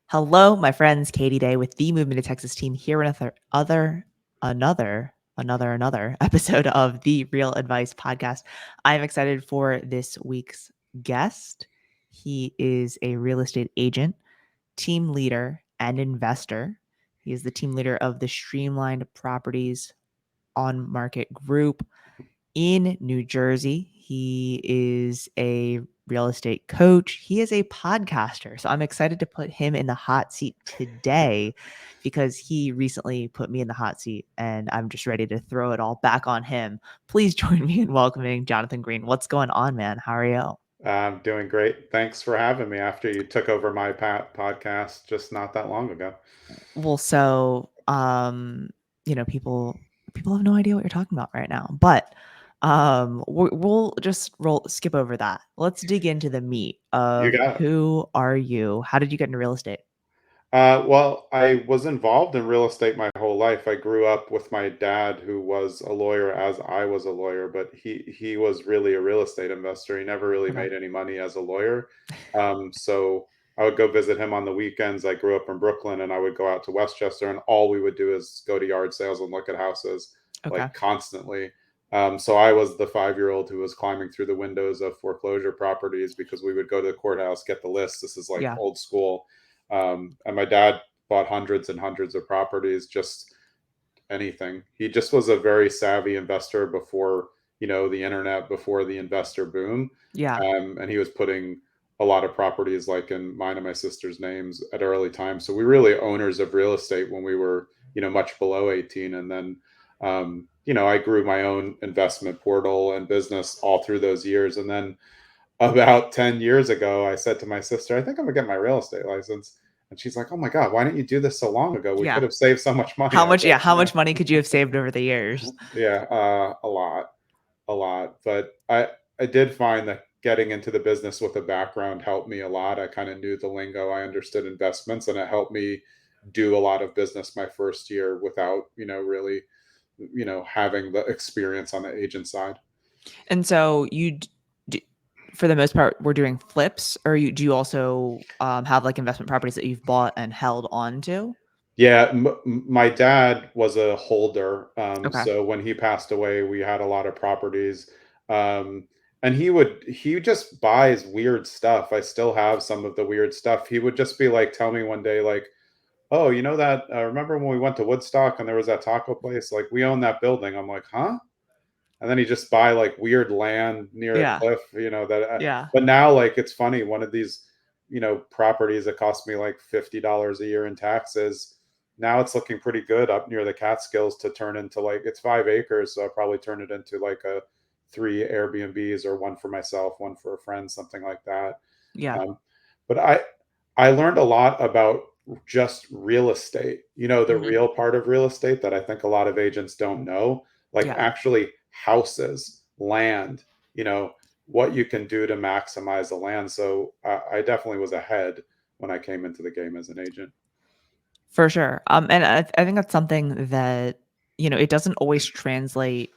Hello, my friends. Katie Day with the Movement to Texas team here with another episode of the Real Advice podcast. I'm excited for this week's guest. He is a real estate agent, team leader, and investor. He is the team leader of the Streamlined Properties on Market Group in New Jersey. He is a real estate coach. He is a podcaster. So I'm excited to put him in the hot seat today because he recently put me in the hot seat and I'm just ready to throw it all back on him. Please join me in welcoming Jonathan Greene. What's going on, man? How are you? I'm doing great. Thanks for having me after you took over my podcast just not that long ago. Well, so people have no idea what you're talking about right now, but we'll just skip over that. Let's dig into the meat You of got it. who are you? How did you get into real estate? Well, I was involved in real estate my whole life. I grew up with my dad, who was a lawyer as I was a lawyer, but he was really a real estate investor. He never really Okay. made any money as a lawyer. So I would go visit him on the weekends. I grew up in Brooklyn, and I would go out to Westchester, and all we would do is go to yard sales and look at houses Okay. like constantly. So I was the 5-year-old who was climbing through the windows of foreclosure properties because we would go to the courthouse, get the list. This is like Yeah. old school, and my dad bought hundreds and hundreds of properties, just anything. He just was a very savvy investor before, the internet, before the investor boom. Yeah. And he was putting a lot of properties like in mine and my sister's names at early times. So we really owners of real estate when we were, much below 18. And then, I grew my own investment portal and business all through those years. And then about 10 years ago, I said to my sister, I think I'm gonna get my real estate license. And she's like, oh my God, why didn't you do this so long ago? We Yeah. could have saved so much money. How I was much like, how much money could you have saved over the years? yeah, a lot, a lot. But I did find that getting into the business with a background helped me a lot. I kind of knew the lingo, I understood investments, and it helped me do a lot of business my first year without, really, having the experience on the agent side. And so for the most part, we're doing flips, or do you also have like investment properties that you've bought and held on to? Yeah, my dad was a holder. Okay. So when he passed away, we had a lot of properties. And he just buys weird stuff. I still have some of the weird stuff. He would just be like, tell me one day, like, oh, you know that, remember when we went to Woodstock and there was that taco place? Like, we own that building. I'm like, huh? And then he just buy like weird land near a Yeah. cliff, Yeah. but now, like, it's funny, one of these, properties that cost me like $50 a year in taxes. Now it's looking pretty good up near the Catskills to turn into, like, it's 5 acres. So I'll probably turn it into like a 3 Airbnbs, or one for myself, one for a friend, something like that. Yeah. Um, but I learned a lot about just real estate, the Mhm. real part of real estate that I think a lot of agents don't know, like Yeah. actually houses, land, you know, what you can do to maximize the land. So I definitely was ahead when I came into the game as an agent. For sure. And I think that's something that, it doesn't always translate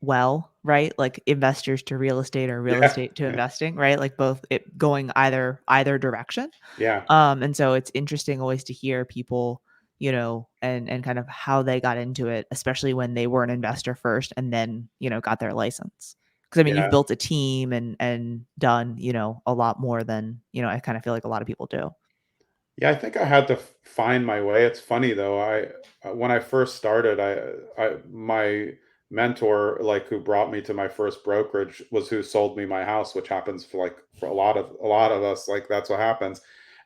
well, right? Like investors to real estate or real Yeah. estate to investing, right? Like both it going either direction. Yeah. And so it's interesting always to hear people, and kind of how they got into it, especially when they were an investor first and then, got their license. Because I mean, you've Yeah. built a team and done, a lot more than, I kind of feel like a lot of people do. Yeah, I think I had to find my way. It's funny though. When I first started, I my mentor, like, who brought me to my first brokerage, was who sold me my house, which happens for, like, for a lot of us, like, that's what happens.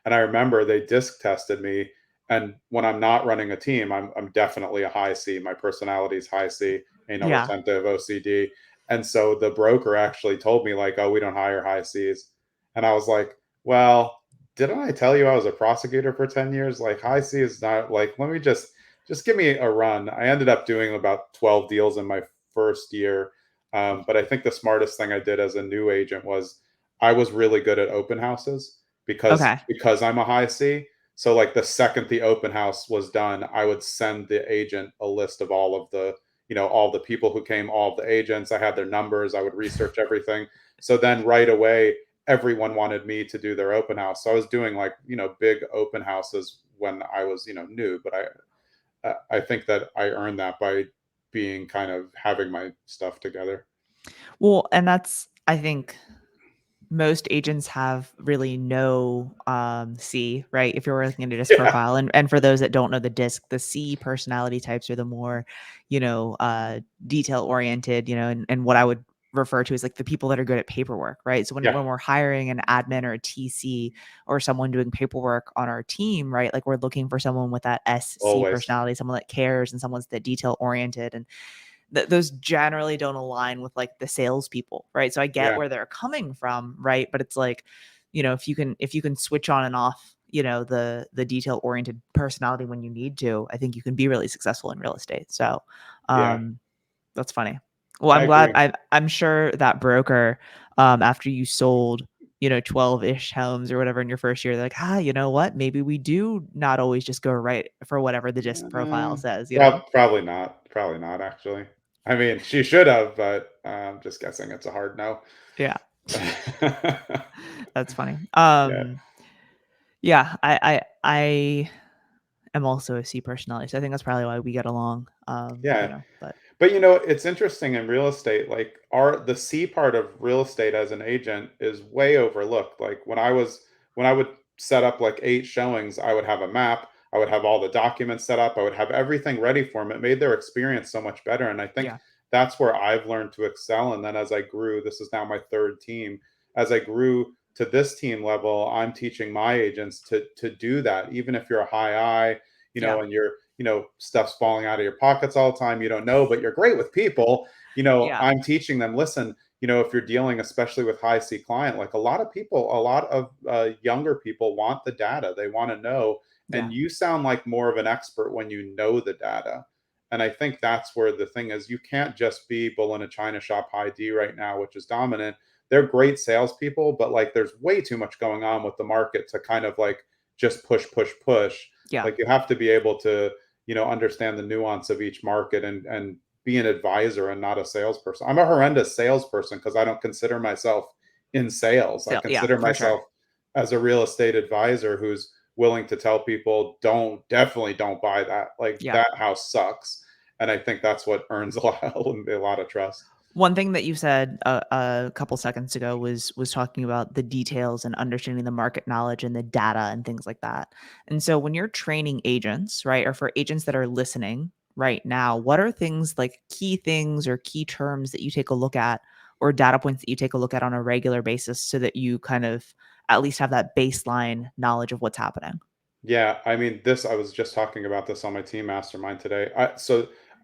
And I remember they disc tested me, and when I'm not running a team, I'm definitely a high C. My personality is high C, anal Yeah. retentive, OCD. And so the broker actually told me, like, oh, we don't hire high Cs. And I was like, well, didn't I tell you I was a prosecutor for 10 years? Like, high C is not, like, let me just give me a run. I ended up doing about 12 deals in my first year. But I think the smartest thing I did as a new agent was I was really good at open houses because Okay. I'm a high C. So, like, the second the open house was done, I would send the agent a list of all of the, all the people who came, all of the agents. I had their numbers. I would research everything. So then right away, everyone wanted me to do their open house. So I was doing like, big open houses when I was, new, but I think that I earned that by being kind of having my stuff together. Well, and that's, I think, most agents have really no C, right? If you're looking at a disc Yeah, profile, and for those that don't know the disc, the C personality types are the more, detail oriented, and what I would refer to as like the people that are good at paperwork, right? So when yeah, when we're hiring an admin or a TC or someone doing paperwork on our team, right? Like we're looking for someone with that SC always. personality, someone that cares and someone's that detail oriented. And those generally don't align with like the salespeople, right? So I get Yeah, where they're coming from, right? But it's like, if you can switch on and off, the detail oriented personality when you need to, I think you can be really successful in real estate. So, yeah, um, that's funny. Well, I I'm glad. agree. I'm sure that broker, after you sold, 12-ish homes or whatever in your first year, they're like, you know what? Maybe we do not always just go right for whatever the disc profile says, Probably not. Probably not, actually. I mean, she should have, but I'm just guessing it's a hard no. Yeah. That's funny. Yeah. Yeah, I am also a C personality, so I think that's probably why we get along. Yeah. But But it's interesting in real estate, like the C part of real estate as an agent is way overlooked. Like when I would set up like 8 showings, I would have a map, I would have all the documents set up, I would have everything ready for them. It made their experience so much better. And I think yeah, that's where I've learned to excel. And then as I grew, this is now my third team. As I grew to this team level, I'm teaching my agents to do that. Even if you're a high I, yeah, and you're stuff's falling out of your pockets all the time. You don't know, but you're great with people. yeah, I'm teaching them, listen, if you're dealing, especially with high C client, like a lot of people, a lot of younger people want the data. They want to know. yeah, And you sound like more of an expert when you know the data. And I think that's where the thing is, you can't just be bull in a china shop high D right now, which is dominant. They're great salespeople, but like there's way too much going on with the market to kind of like just push, push, push. yeah, Like you have to be able to understand the nuance of each market and be an advisor and not a salesperson. I'm a horrendous salesperson because I don't consider myself in sales. I so yeah, consider for sure. myself as a real estate advisor who's willing to tell people definitely don't buy that. Like Yeah. that house sucks. And I think that's what earns a lot of trust. One thing that you said a couple seconds ago was talking about the details and understanding the market knowledge and the data and things like that. And so when you're training agents, right, or for agents that are listening right now, what are things like key things or key terms that you take a look at or data points that you take a look at on a regular basis so that you kind of at least have that baseline knowledge of what's happening? Yeah, I mean, I was just talking about this on my team mastermind today.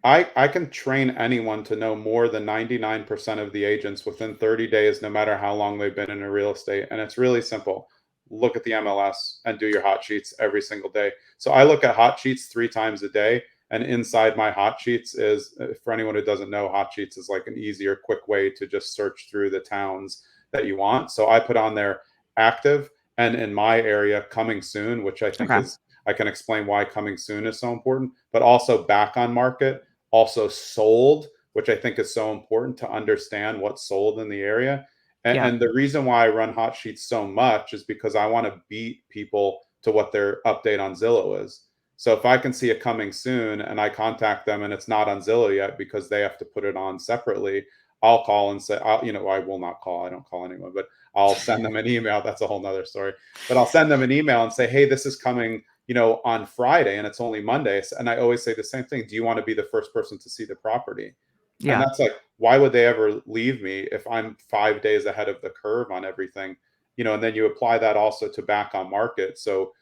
I can train anyone to know more than 99% of the agents within 30 days, no matter how long they've been in a real estate. And it's really simple. Look at the MLS and do your hot sheets every single day. So I look at hot sheets 3 times a day. And inside my hot sheets is, for anyone who doesn't know, hot sheets is like an easier, quick way to just search through the towns that you want. So I put on there active, and in my area, coming soon, which I think Okay. is, I can explain why coming soon is so important, but also back on market, also sold, which I think is so important to understand what's sold in the area. And, Yeah. and the reason why I run hot sheets so much is because I want to beat people to what their update on Zillow is. So if I can see it coming soon and I contact them and it's not on Zillow yet because they have to put it on separately, I'll call and say, I will not call. I don't call anyone, but I'll send them an email. That's a whole nother story. But I'll send them an email and say, hey, this is coming, on Friday and it's only Monday. And I always say the same thing. Do you want to be the first person to see the property? And Yeah. that's like, why would they ever leave me if I'm 5 days ahead of the curve on everything? And then you apply that also to back on market. So,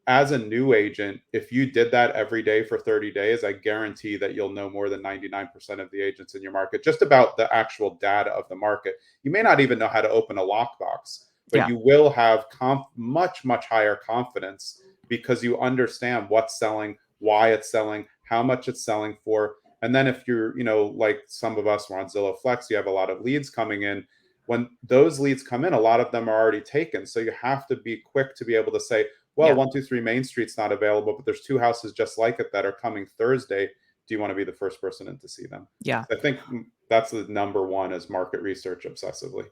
as a new agent, if you did that every day for 30 days, I guarantee that you'll know more than 99% of the agents in your market, just about the actual data of the market. You may not even know how to open a lockbox, but Yeah. you will have much, much higher confidence because you understand what's selling, why it's selling, how much it's selling for. And then if you're, like some of us were on Zillow Flex, you have a lot of leads coming in. When those leads come in, a lot of them are already taken. So you have to be quick to be able to say, well, Yeah. 123 Main Street's not available, but there's 2 houses just like it that are coming Thursday. Do you want to be the first person in to see them? Yeah. So I think that's the number one is market research obsessively.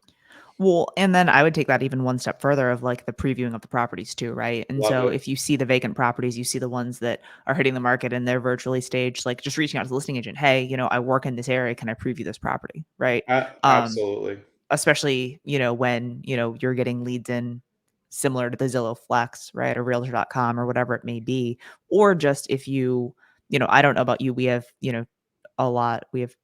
Well, and then I would take that even one step further of like the previewing of the properties too, right? And Love so it. if you see the vacant properties, you see the ones that are hitting the market and they're virtually staged, like just reaching out to the listing agent, hey, I work in this area, can I preview this property, right? Um, Absolutely. especially, when, you're getting leads in similar to the Zillow Flex, right? Or realtor.com or whatever it may be. Or just if I don't know about you, we have, we have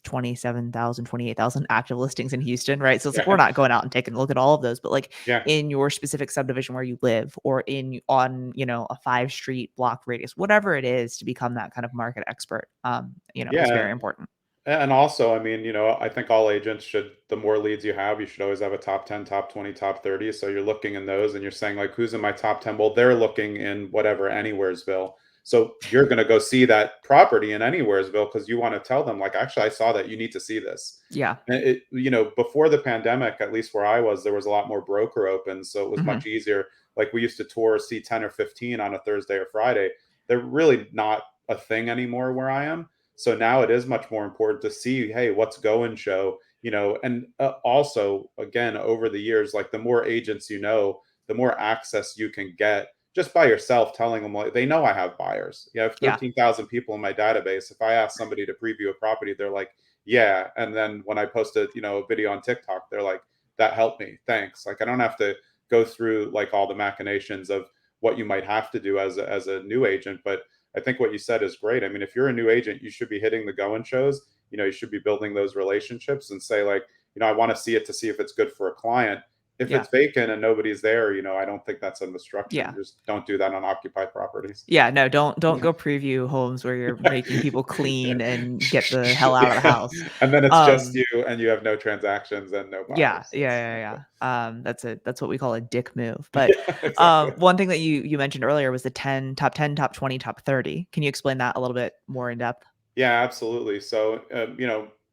27,000, 28,000 active listings in Houston, right? So it's like we're Yeah. not going out and taking a look at all of those, but like Yeah. in your specific subdivision where you live or on, a 5 street block radius, whatever it is to become that kind of market expert, is Yeah. very important. And also, I mean, I think all agents should, the more leads you have, you should always have a top 10, top 20, top 30. So you're looking in those and you're saying, like, who's in my top 10? Well, they're looking in whatever, Anywheresville. So you're going to go see that property in Anywheresville because you want to tell them, like, actually, I saw that. You need to see this. Yeah. And before the pandemic, at least where I was, there was a lot more broker open. So it was Hmm. much easier. Like, we used to tour, see 10 or 15 on a Thursday or Friday. They're really not a thing anymore where I am. So now it is much more important to see, hey, what's going show, and also, again, over the years, like the more agents, the more access you can get just by yourself telling them, like, they know I have buyers. I have Yeah. 13,000 people in my database. If I ask somebody to preview a property, they're like, yeah. And then when I posted, a video on TikTok, they're like, that helped me. Thanks. Like, I don't have to go through like all the machinations of what you might have to do as a new agent. But I think what you said is great. I mean, if you're a new agent, you should be hitting the go and shows. You should be building those relationships and say, like, I want to see it to see if it's good for a client. If Yeah. it's vacant and nobody's there, I don't think that's an obstruction. Yeah. Just don't do that on occupied properties. Yeah. No, don't go preview homes where you're making people clean and get the hell out of the Yeah. house. And then it's just Um, you and you have no transactions and no Yeah, buyers. yeah, That's yeah, not yeah. good. That's what we call a dick move. But Yeah, exactly. one thing that you mentioned earlier was the 10, top 20, top 30. Can you explain that a little bit more in depth? Yeah, absolutely. So,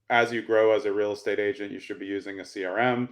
as you grow as a real estate agent, you should be using a CRM,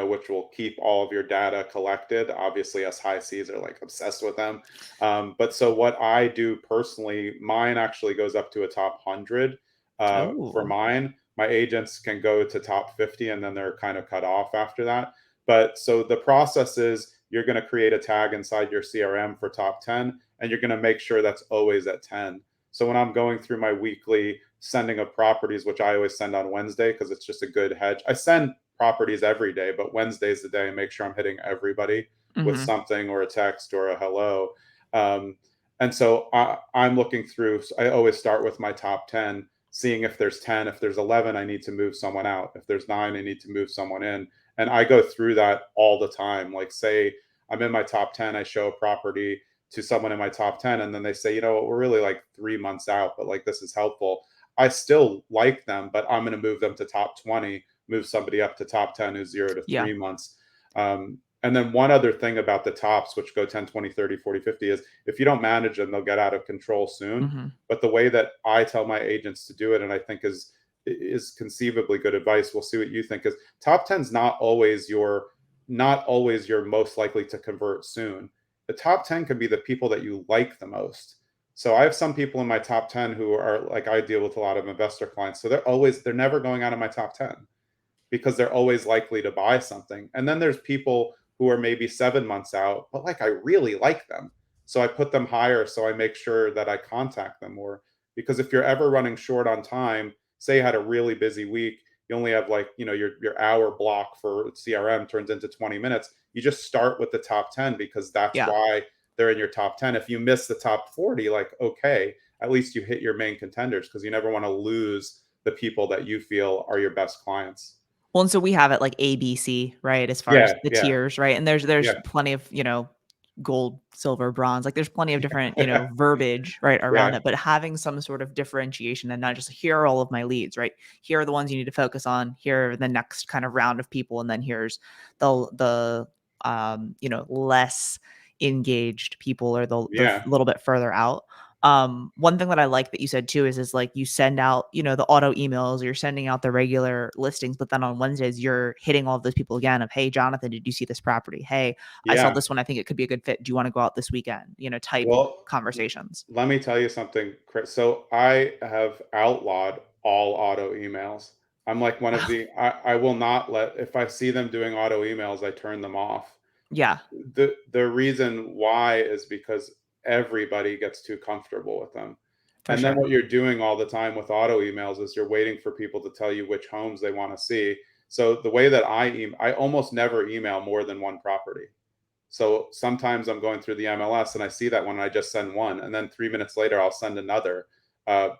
which will keep all of your data collected. Obviously, us high Cs are like obsessed with them. But so, what I do personally, mine actually goes up to a top 100. For Oh, mine, my agents can go to top 50 and then they're kind of cut off after that. But so the process is you're going to create a tag inside your CRM for top 10, and you're going to make sure that's always at 10. So when I'm going through my weekly sending of properties, which I always send on Wednesday because it's just a good hedge. I send properties every day, but Wednesday's the day and make sure I'm hitting everybody with mhm. something or a text or a hello. Um, and so I'm looking through. So I always start with my top 10, seeing if there's 10. If there's 11, I need to move someone out. If there's 9, I need to move someone in. And I go through that all the time. Like, say I'm in my top 10, I show a property to someone in my top 10 and then they say, what, we're really like 3 months out, but like this is helpful. I still like them, but I'm going to move them to top 20, move somebody up to top 10 who's 0 to Yeah. 3 months. And then one other thing about the tops, which go 10, 20, 30, 40, 50, is if you don't manage them, they'll get out of control soon. Mhm. But the way that I tell my agents to do it, and I think is conceivably good advice, we'll see what you think, is top 10 is not always your most likely to convert soon. The top 10 can be the people that you like the most. So I have some people in my top 10 who are like, I deal with a lot of investor clients. So they're never going out of my top 10 because they're always likely to buy something. And then there's people who are maybe 7 months out, but like I really like them. So I put them higher. So I make sure that I contact them more. Because if you're ever running short on time, say you had a really busy week, you only have like, your hour block for CRM turns into 20 minutes. You just start with the top 10 because that's Yeah. why they're in your top 10. If you miss the top 40, like, okay, at least you hit your main contenders because you never want to lose the people that you feel are your best clients. Well, and so we have it like ABC, right, as far as Yeah, the yeah, tiers, right? And there's yeah, plenty of, gold, silver, bronze, like there's plenty of different, verbiage, right, around yeah, it, but having some sort of differentiation and not just here are all of my leads, right? Here are the ones you need to focus on. Here are the next kind of round of people, and then here's the less engaged people or the yeah, little bit further out. One thing that I like that you said too is like you send out, the auto emails, you're sending out the regular listings, but then on Wednesdays you're hitting all of those people again of, hey, Jonathan, did you see this property? Hey, I saw yeah. this one. I think it could be a good fit. Do you want to go out this weekend? Type Well, conversations. let me tell you something, Chris. So I have outlawed all auto emails. I'm like one of the I will not let if I see them doing auto emails, I turn them off. Yeah, The reason why is because everybody gets too comfortable with them. for And then sure. what you're doing all the time with auto emails is you're waiting for people to tell you which homes they want to see. So the way that I almost never email more than one property. So sometimes I'm going through the MLS and I see that one and I just send one, and then 3 minutes later I'll send another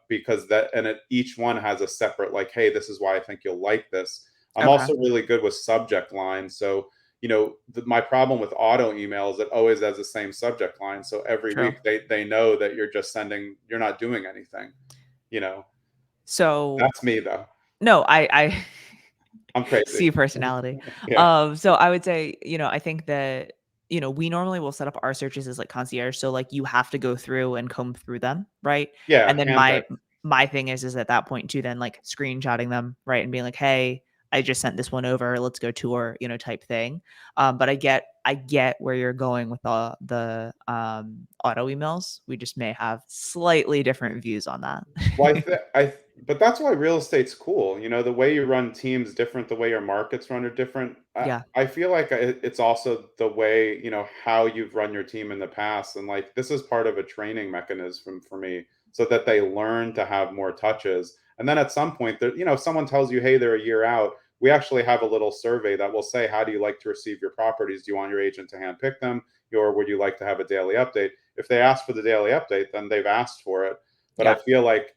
because that and each one has a separate like, hey, this is why I think you'll like this. I'm Okay, also really good with subject lines, so my problem with auto emails it always has the same subject line, so every true. week they know that you're not doing anything. You know, So that's me though. no, I I'm crazy. see personality. Yeah, So I would say, I think that, we normally will set up our searches as like concierge. So like you have to go through and comb through them, right? yeah, And then my handpicked. my thing is at that point too, then like screenshotting them, right? And being like, hey, I just sent this one over. Let's go tour, type thing. But I get where you're going with the auto emails. We just may have slightly different views on that. Well, but that's why real estate's cool. The way you run teams different, the way your markets run are different. Yeah. I feel like it's also the way, how you've run your team in the past. And like, this is part of a training mechanism for me so that they learn to have more touches. And then at some point, if someone tells you, hey, they're a year out, we actually have a little survey that will say, how do you like to receive your properties? Do you want your agent to handpick them? Or would you like to have a daily update? If they ask for the daily update, then they've asked for it, but I Yeah. feel like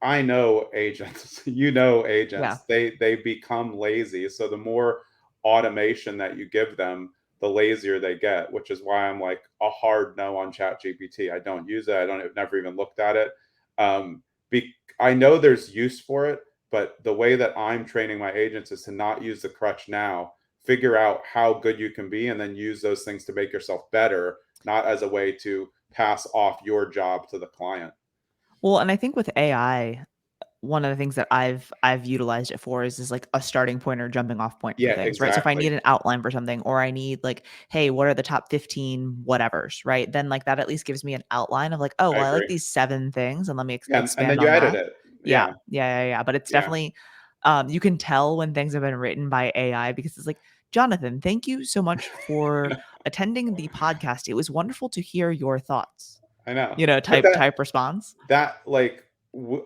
I know agents, Yeah. agents, they become lazy. So the more automation that you give them, the lazier they get, which is why I'm like a hard no on Chat GPT. I don't use it. I've never even looked at it. Um, I know there's use for it, but the way that I'm training my agents is to not use the crutch now. Figure out how good you can be and then use those things to make yourself better, not as a way to pass off your job to the client. Well, and I think with AI, one of the things that I've utilized it for is like a starting point or jumping off point for Yeah, things, right? So if I exactly. need an outline for something or I need like, hey, what are the top 15 whatevers, right? Then like that at least gives me an outline of like, oh, I well, I like agree. these 7 things and let me Yeah, and expand then you on edit that. it. Yeah. Yeah, Yeah, yeah, yeah. But it's yeah, definitely you can tell when things have been written by AI because it's like, Jonathan, thank you so much for attending the podcast. It was wonderful to hear your thoughts. I know. But Type response. like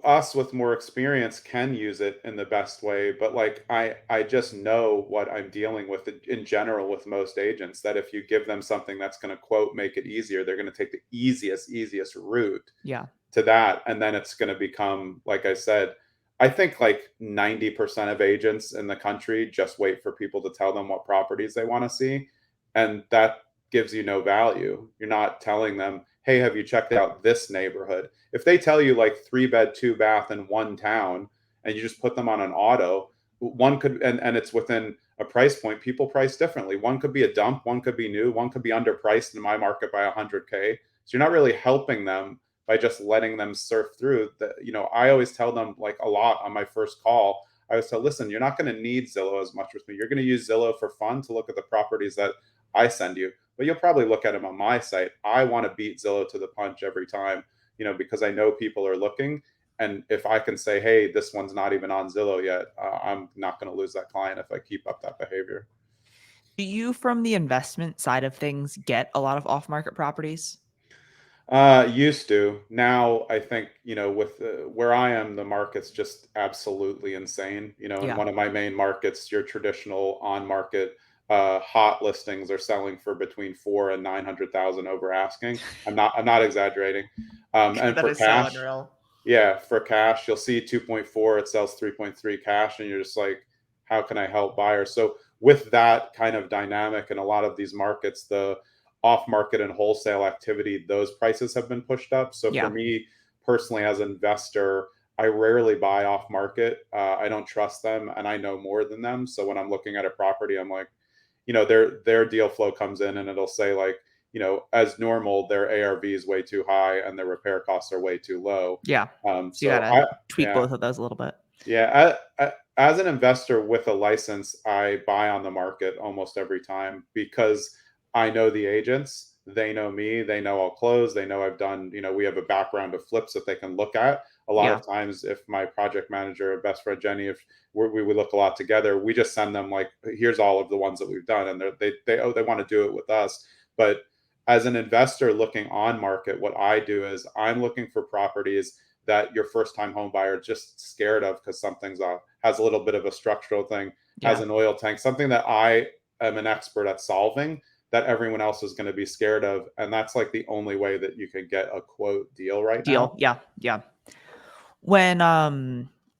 us with more experience can use it in the best way, but like I just know what I'm dealing with in general with most agents that if you give them something that's going to quote make it easier, they're going to take the easiest route Yeah. to that, and then it's going to become, like I said, I think like 90% of agents in the country just wait for people to tell them what properties they want to see, and that gives you no value. You're not telling them, hey, have you checked out this neighborhood? If they tell you like 3 bed 2 bath in one town and you just put them on an auto, one could and it's within a price point, people price differently. One could be a dump, one could be new, one could be underpriced in my market by 100K. So you're not really helping them by just letting them surf through. I always tell them, like, a lot on my first call. I always tell, listen, you're not going to need Zillow as much with me. You're going to use Zillow for fun to look at the properties that I send you, but you'll probably look at them on my site. I want to beat Zillow to the punch every time, because I know people are looking. And if I can say, hey, this one's not even on Zillow yet, I'm not going to lose that client if I keep up that behavior. Do you, from the investment side of things, get a lot of off-market properties? Used to. Now, I think, with where I am, the market's just absolutely insane. In Yeah. one of my main markets, your traditional on-market hot listings are selling for between 4 and 900,000 over asking. I'm not exaggerating. And That for is so cash, unreal. yeah, for cash, you'll see 2.4, it sells 3.3 cash, and you're just like, how can I help buyers? So with that kind of dynamic in a lot of these markets, the off market and wholesale activity, those prices have been pushed up. So for Yeah. me personally, as an investor, I rarely buy off market. I don't trust them, and I know more than them. So when I'm looking at a property, I'm like, their deal flow comes in, and it'll say like, as normal, their ARV is way too high and their repair costs are way too low. Yeah. So you So gotta tweak yeah, both of those a little bit. yeah. As an investor with a license, I buy on the market almost every time because I know the agents. They know me. They know I'll close. They know I've done, we have a background of flips that they can look at. a lot Yeah. of times, if my project manager, best friend Jenny, if we would look a lot together, we just send them like, here's all of the ones that we've done, and they want to do it with us. But as an investor looking on market, what I do is I'm looking for properties that your first time home buyer is just scared of because something's off, has a little bit of a structural thing, has Yeah. an oil tank, something that I am an expert at solving that everyone else is going to be scared of. And that's like the only way that you can get a quote deal right now. Deal. Yeah. Yeah. When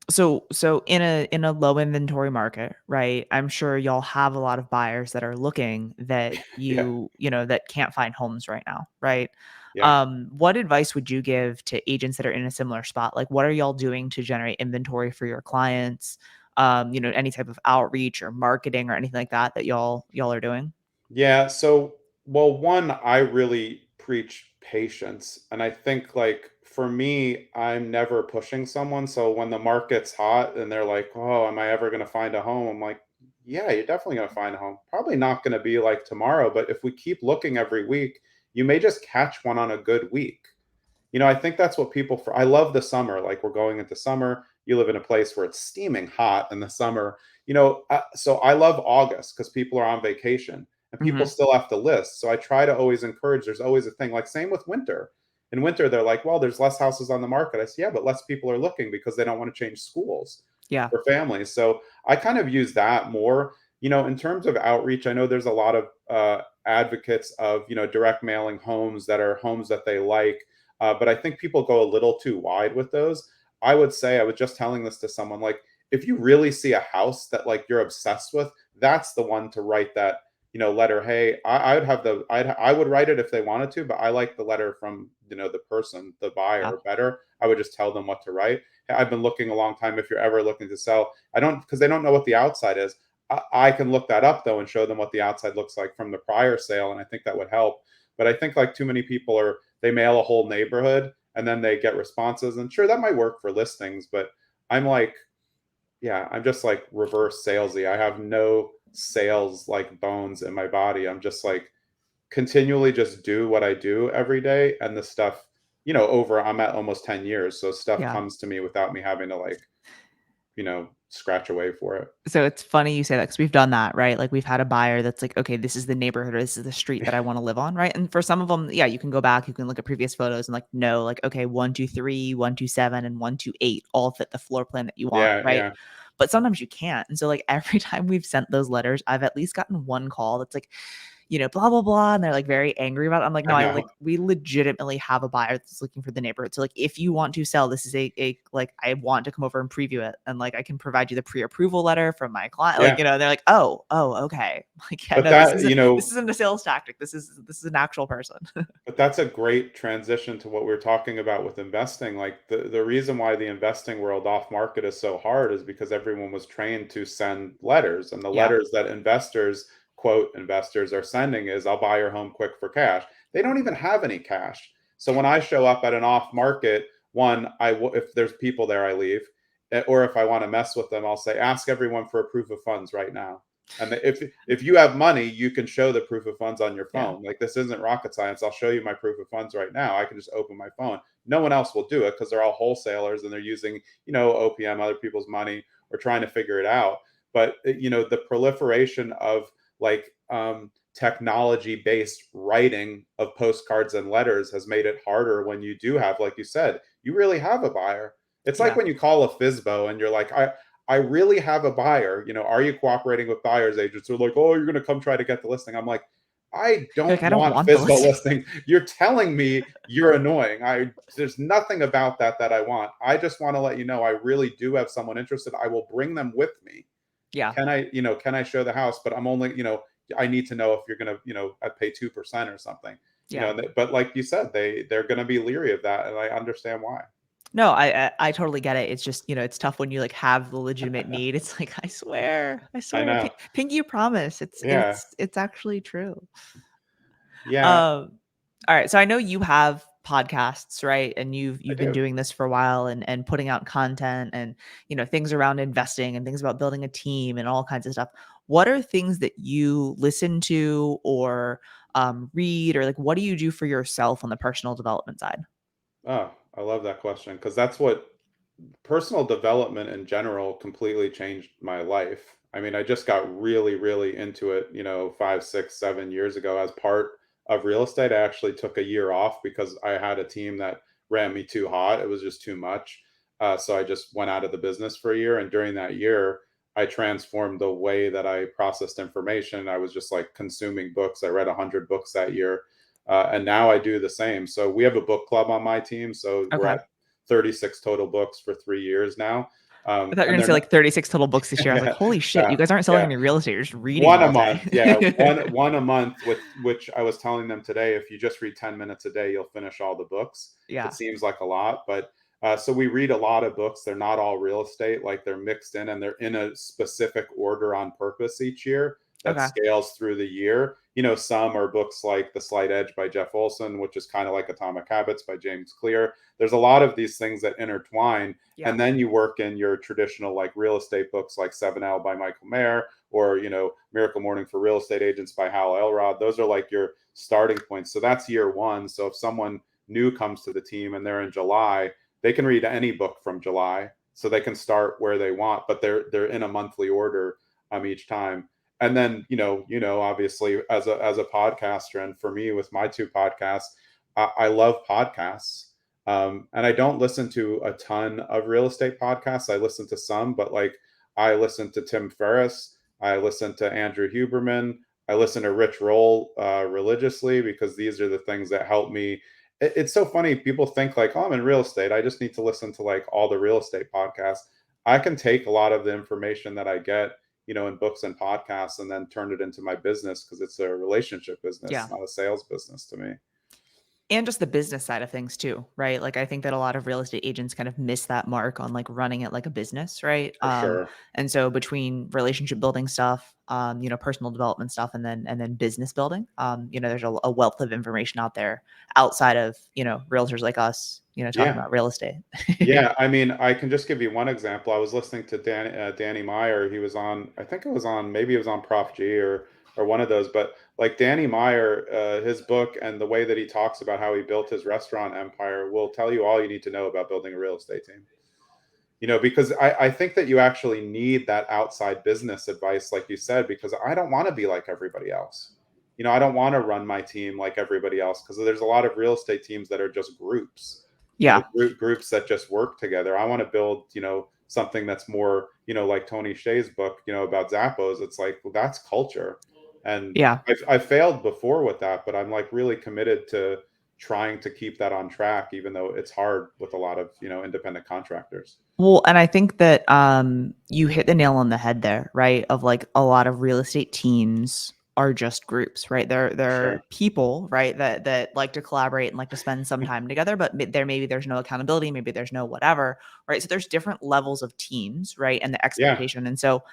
so in a low inventory market, right? I'm sure y'all have a lot of buyers that are looking that Yeah. that can't find homes right now, right? Yeah. What advice would you give to agents that are in a similar spot? Like what are y'all doing to generate inventory for your clients? Any type of outreach or marketing or anything like that that y'all are doing? Yeah. So, well, one, I really preach patience. And I think, like, for me, I'm never pushing someone. So when the market's hot and they're like, oh, am I ever going to find a home? I'm like, yeah, you're definitely going to find a home. Probably not going to be like tomorrow. But if we keep looking every week, you may just catch one on a good week. I think that's what people for I love the summer. Like we're going into summer. You live in a place where it's steaming hot in the summer. So I love August because people are on vacation and people Mhm. still have to list. So I try to always encourage. There's always a thing. Like same with winter. In winter, they're like, well, there's less houses on the market. I say, yeah, but less people are looking because they don't want to change schools Yeah. for families. So I kind of use that more. In terms of outreach, I know there's a lot of advocates of direct mailing homes that are homes that they like, but I think people go a little too wide with those. I would say, I was just telling this to someone, like, if you really see a house that like you're obsessed with, that's the one to write that letter. Hey, I would have I would write it if they wanted to, but I like the letter from the person, the Yeah. buyer, better. I would just tell them what to write. I've been looking a long time. If you're ever looking to sell, I don't, because they don't know what the outside is. I can look that up though and show them what the outside looks like from the prior sale, and I think that would help. But I think like too many people are, they mail a whole neighborhood and then they get responses, and sure that might work for listings, but I'm like, yeah, I'm just like reverse salesy. I have no sales like bones in my body. I'm just like continually just do what I do every day, and the stuff, over I'm at almost 10 years, so stuff Yeah. comes to me without me having to like, scratch away for it. So it's funny you say that because we've done that, right? Like we've had a buyer that's like, okay, this is the neighborhood or this is the street that I want to live on, right? And for some of them, yeah, you can go back, you can look at previous photos and like, no, like, okay, 123, 127, and 128 all fit the floor plan that you want, Yeah, right? yeah. But sometimes you can't. And so like every time we've sent those letters, I've at least gotten one call that's like, blah, blah, blah. And they're like very angry about it. I'm like, no, I know. we legitimately have a buyer that's looking for the neighborhood. So like, if you want to sell, this is like, I want to come over and preview it. And like, I can provide you the pre-approval letter from my client. Like, Yeah. they're like, oh, okay. Like, yeah, But no, that, this isn't a sales tactic. This is an actual person. but that's a great transition to what we're talking about with investing. Like the reason why the investing world off market is so hard is because everyone was trained to send letters, and the Yeah. letters that investors, quote investors, are sending is, I'll buy your home quick for cash. They don't even have any cash. So when I show up at an off market one, if there's people there, I leave. Or if I want to mess with them, I'll say, ask everyone for a proof of funds right now. And if you have money, you can show the proof of funds on your Yeah. phone. Like this isn't rocket science. I'll show you my proof of funds right now. I can just open my phone. No one else will do it because they're all wholesalers and they're using, OPM, other people's money, or trying to figure it out. But the proliferation of like technology based writing of postcards and letters has made it harder when you do have, like you said, you really have a buyer. It's like Yeah. when you call a FISBO and you're like, I really have a buyer. Are you cooperating with buyers agents? They're like, oh, you're going to come try to get the listing. I'm like, I You're like, don't I don't want want the FISBO listing. listing. You're telling me you're annoying. There's nothing about that I want. I just want to let you know I really do have someone interested. I will bring them with me. Yeah. Can I show the house? But I'm only, I need to know if you're going to, I pay 2% or something. Yeah. But like you said, they're going to be leery of that, and I understand why. No, I totally get it. It's just, it's tough when you like have the legitimate need. It's like, I I swear, know. pinky promise. It's Yeah. it's it's actually true. Yeah. Um, all right. So I know you have podcasts, right? And I you've been do. doing this for a while and putting out content and things around investing and things about building a team and all kinds of stuff. What are things that you listen to or read, or like what do you do for yourself on the personal development side? Oh, I love that question because that's what personal development in general completely changed my life. I mean, I just got really, really into it, 5, 6, 7 years ago as part of real estate. I actually took a year off because I had a team that ran me too hot. It was just too much. So I just went out of the business for a year. And during that year, I transformed the way that I processed information. I was just like consuming books. I read 100 books that year. And now I do the same. So we have a book club on my team. So we're Okay. at 36 total books for 3 years now. I thought you were And gonna they're say not, like 36 total books this year. I was like, yeah, holy shit, yeah, you guys aren't selling yeah. any real estate, you're just reading One a all month, yeah, day. one a month, with which I was telling them today, if you just read 10 minutes a day, you'll finish all the books. It Yeah. seems like a lot, but so we read a lot of books. They're not all real estate, like they're mixed in and they're in a specific order on purpose each year that Okay. scales through the year. Some are books like The Slight Edge by Jeff Olson, which is kind of like Atomic Habits by James Clear. There's a lot of these things that intertwine. Yeah. And then you work in your traditional like real estate books like 7L by Michael Mayer, or Miracle Morning for Real Estate Agents by Hal Elrod. Those are like your starting points. So that's year one. So if someone new comes to the team and they're in July, they can read any book from July. So they can start where they want, but they're in a monthly order each time. And then obviously as a podcaster, and for me with my two podcasts, I love podcasts. And I don't listen to a ton of real estate podcasts. I listen to some, but like I listen to Tim Ferriss, I listen to Andrew Huberman, I listen to Rich Roll religiously, because these are the things that help me. It's so funny. People think like, oh, I'm in real estate, I just need to listen to like all the real estate podcasts. I can take a lot of the information that I get, in books and podcasts, and then turn it into my business, because it's a relationship business, Yeah. not a sales business to me. And just the business side of things too, right? Like I think that a lot of real estate agents kind of miss that mark on like running it like a business, right? For sure. And so between relationship building stuff, personal development stuff, and then business building, there's a wealth of information out there outside of realtors like us, talking Yeah. about real estate. Yeah, I mean, I can just give you one example. I was listening to Danny Meyer. He was on, I think it was on, maybe it was on Prof G or one of those. But like Danny Meyer, his book and the way that he talks about how he built his restaurant empire will tell you all you need to know about building a real estate team. Because I think that you actually need that outside business advice, like you said, because I don't want to be like everybody else. I don't want to run my team like everybody else, because there's a lot of real estate teams that are just groups, Yeah. groups that just work together. I want to build, something that's more, like Tony Hsieh's book, about Zappos. It's like, well, that's culture. And Yeah. I've failed before with that, but I'm like really committed to trying to keep that on track, even though it's hard with a lot of, independent contractors. Well, and I think that you hit the nail on the head there, right? Of like a lot of real estate teams are just groups, right? For They're sure. people, right? That like to collaborate and like to spend some time together, but maybe there's no accountability, maybe there's no whatever, right? So there's different levels of teams, right? And the Yeah, expectation. And so,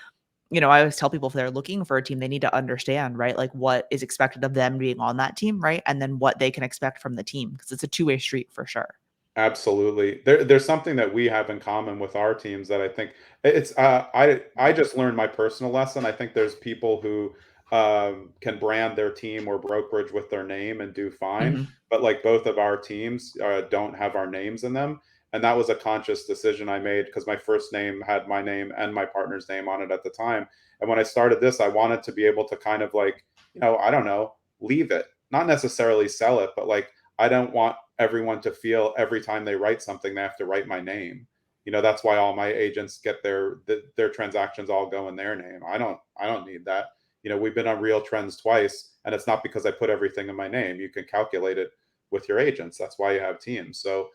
I always tell people if they're looking for a team, they need to understand, right? Like what is expected of them being on that team, right? And then what they can expect from the team, because it's a two-way street for sure. absolutely. There's something that we have in common with our teams that I think it's I just learned my personal lesson. I think there's people who can brand their team or brokerage with their name and do fine, Hmm. but like both of our teams don't have our names in them. And that was a conscious decision I made, because my first name had my name and my partner's name on it at the time. And when I started this, I wanted to be able to kind of like, I don't know, leave it, not necessarily sell it, but like I don't want everyone to feel every time they write something they have to write my name. That's why all my agents get their transactions all go in their name. I don't need that. We've been on Real Trends twice, and it's not because I put everything in my name. You can calculate it with your agents. That's why you have teams. So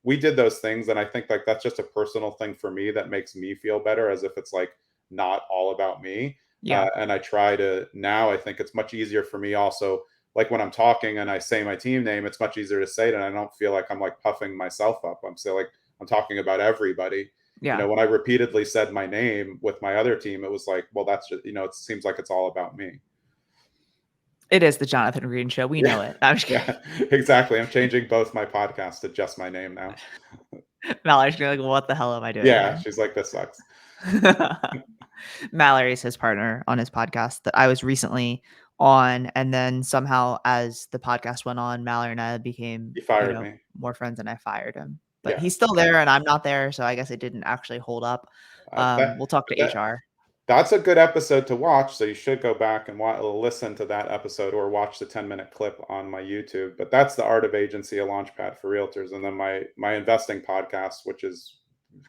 we did those things, and I think like that's just a personal thing for me that makes me feel better, as if it's like not all about me. Yeah. And I try to now. I think it's much easier for me also, like when I'm talking and I say my team name, it's much easier to say it, and I don't feel like I'm like puffing myself up. I'm still like I'm talking about everybody. Yeah. When I repeatedly said my name with my other team, it was like, well, that's just it seems like it's all about me. It is the Jonathan Greene show. We Yeah, know it. I'm just yeah, exactly. I'm changing both my podcasts to just my name now. kidding. Mallory's gonna be like, what the hell am I doing Yeah, here? she's like, this sucks. Mallory's his partner on his podcast that I was recently on. And then somehow as the podcast went on, Mallory and I became, You fired me. more friends and I fired him. but Yeah, he's still yeah. there and I'm not there, so I guess it didn't actually hold up. That We'll talk to that HR. that's a good episode to watch, so you should go back and listen to that episode or watch the 10-minute clip on my YouTube. But that's The Art of Agency, a launchpad for realtors, and then my investing podcast, which has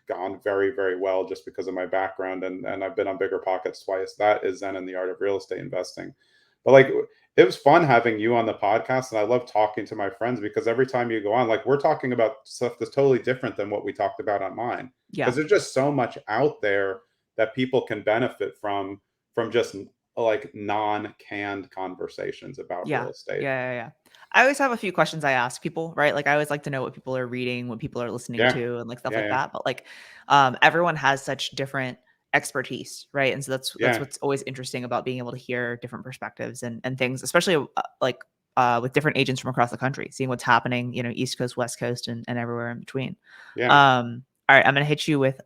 gone very, very well just because of my background, and I've been on Bigger Pockets twice. That is Zen and the Art of Real Estate Investing. But like it was fun having you on the podcast, and I love talking to my friends because every time you go on, like we're talking about stuff that's totally different than what we talked about on mine. Because Yeah. there's just so much out there that people can benefit from just like non-canned conversations about Yeah. real estate. Yeah. I always have a few questions I ask people, right? Like I always like to know what people are reading, what people are listening Yeah. to, and like stuff Yeah, like yeah. that. But like everyone has such different expertise, right? And so that's Yeah. what's always interesting about being able to hear different perspectives and things, especially like with different agents from across the country, seeing what's happening, East Coast, West Coast, and everywhere in between. Yeah. All right, I'm gonna hit you with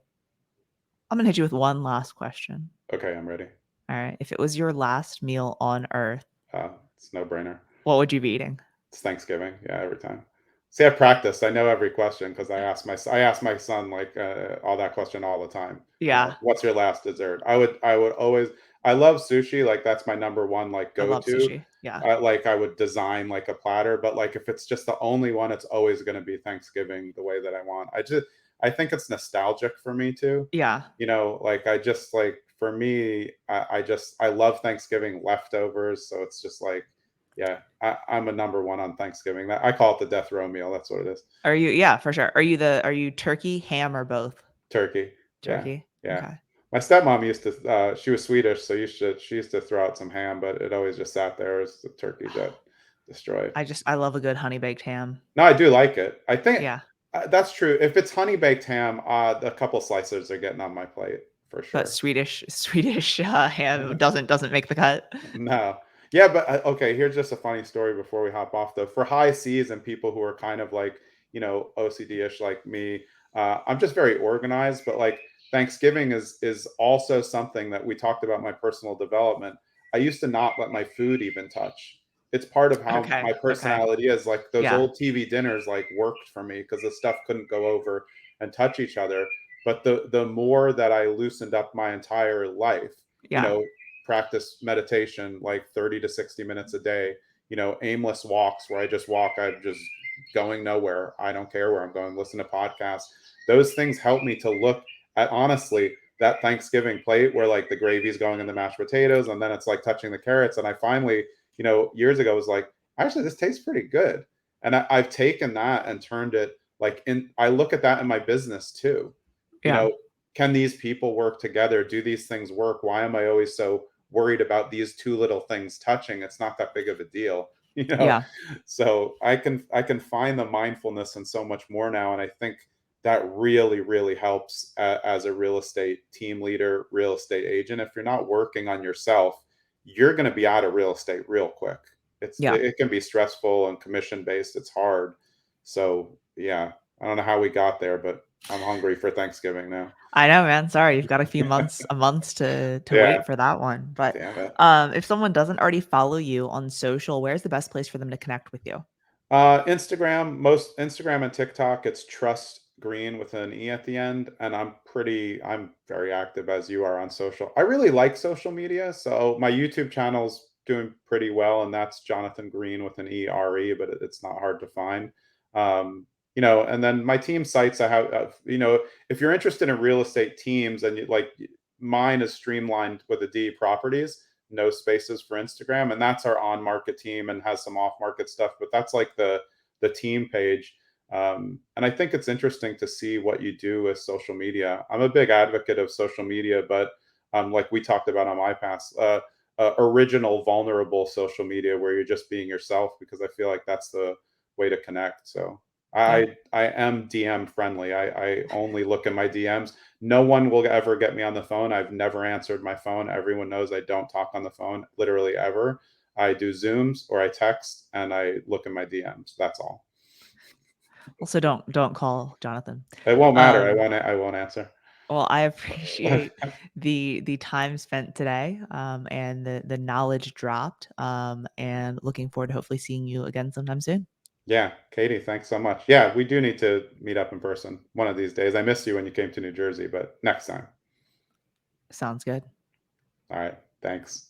one last question. Okay, I'm ready. All right. If it was your last meal on earth, It's no brainer. what would you be eating? It's Thanksgiving. Yeah, every time. See, I practiced. I know every question because I ask my son like all that question all the time. Yeah. What's your last dessert? I would always. I love sushi. Like that's my number one like I go love to. sushi. Yeah. Like I would design like a platter, but like if it's just the only one, it's always going to be Thanksgiving the way that I want. I think it's nostalgic for me too. Yeah. Like I just like for me, I love Thanksgiving leftovers. So it's just like, yeah, I'm a number one on Thanksgiving. I call it the death row meal. That's what it is. Are you yeah, for sure. Are you turkey, ham, or both? Turkey. Yeah, Turkey? yeah. Okay. My stepmom used to. She was Swedish, so she used to throw out some ham, but it always just sat there as the turkey got destroyed. I love a good honey baked ham. No, I do like it. I think Yeah. that's true. If it's honey baked ham, a couple slices are getting on my plate for But sure. Swedish ham doesn't make the cut. No. Yeah, but okay, here's just a funny story before we hop off though. For high C's and people who are kind of like, OCD-ish like me, I'm just very organized, but like Thanksgiving is also something that we talked about my personal development. I used to not let my food even touch. It's part of how Okay. my Okay. personality is. Like those Yeah. old TV dinners like worked for me because the stuff couldn't go over and touch each other. But the more that I loosened up my entire life, you Yeah. know, practice meditation like 30 to 60 minutes a day, aimless walks where I just walk, I'm just going nowhere. I don't care where I'm going, listen to podcasts. Those things help me to look at honestly that Thanksgiving plate where like the gravy's going in the mashed potatoes and then it's like touching the carrots. And I finally, years ago was like, actually, this tastes pretty good. And I've taken that and turned it I look at that in my business too. You Yeah. know, can these people work together? Do these things work? Why am I always so worried about these two little things touching? It's not that big of a deal, you know. Yeah. So I can find the mindfulness and so much more now, and I think that really really helps as a real estate team leader, real estate agent. If you're not working on yourself, you're going to be out of real estate real quick. Yeah. It can be stressful and commission based. It's hard. So yeah, I don't know how we got there, but I'm hungry for Thanksgiving now. I know, man. Sorry, you've got a months to Yeah, wait for that one. But damn it. if someone doesn't already follow you on social, where's the best place for them to connect with you? Most Instagram and TikTok, it's Trust Green with an E at the end. And I'm very active as you are on social. I really like social media. So my YouTube channel's doing pretty well. And that's Jonathan Greene with an ERE, but it's not hard to find. And then my team sites, I have, if you're interested in real estate teams and mine is streamlined with a D properties, no spaces for Instagram, and that's our on market team and has some off market stuff. But that's like the team page, and I think it's interesting to see what you do with social media. I'm a big advocate of social media, but like we talked about on my past, original, vulnerable social media where you're just being yourself, because I feel like that's the way to connect. So Yeah. I am DM friendly. I only look at my DMs. No one will ever get me on the phone. I've never answered my phone. Everyone knows I don't talk on the phone literally ever. I do Zooms or I text and I look in my DMs. That's all. Also, don't call Jonathan. It won't matter. I Um, won't. I won't answer. well, I appreciate the time spent today, and the knowledge dropped, and looking forward to hopefully seeing you again sometime soon. Yeah, Katie, thanks so much. Yeah, we do need to meet up in person one of these days. I missed you when you came to New Jersey, but next time. Sounds good. All right. Thanks.